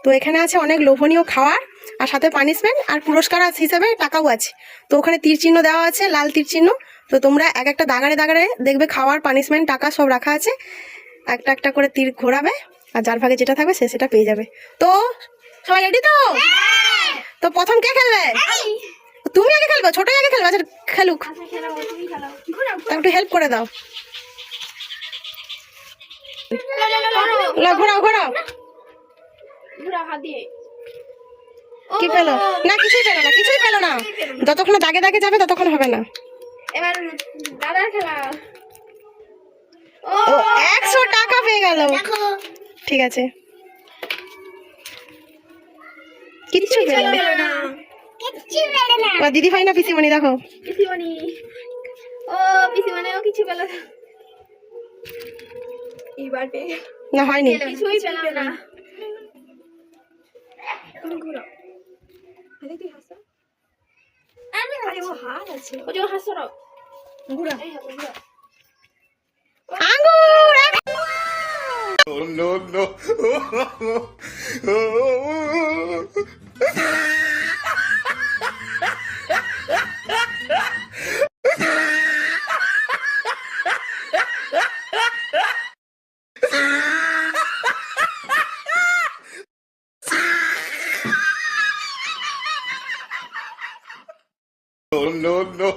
তো এখানে আছে অনেক লোভনীয় খাবার আর সাথে পানিশমেন্ট আর পুরস্কার হিসেবে টাকাও আছে। তো ওখানে তীর চিহ্ন দেওয়া আছে, লাল তীর চিহ্ন। তো তোমরা এক একটা দাগারে দাগারে দেখবে খাওয়ার, পানিশমেন্ট, টাকা সব রাখা আছে। একটা একটা করে তীর ঘোরাবে আর যার ভাগে যেটা থাকবে সে সেটা পেয়ে যাবে। তো সবাই রেডি তো? তো প্রথম কে খেলবে? তুমি আগে খেলবে? ছোটই আগে খেলবে? আচ্ছা খেলুক, একটু হেল্প করে দাও। ঘোরাও ঘোরাও। কি পেলো? না কিছুই পেলো না, কিছুই পেলো না। যতক্ষণ দাগে দাগে যাবে ততক্ষণ হবে না। এবার দাদার খেলা। ও 100 টাকা পেয়ে গেল। ঠিক আছে, কিচ্ছু পেলো না। দিদি ভাই না পিসিমণি? দেখো পিসিমণি। ও পিসিমণিও কিছু পেল না। এবার পেয়ে গেল। না হয়নি, কিছুই পেলাম না। তুমি ঘুরো। আরে তুই হাসো। আরে ও হাত আছে। ও যে হাসো না। ঘুরো। এই হাসো ঘুরো। আঙ্গুর। No, no. No, no, no.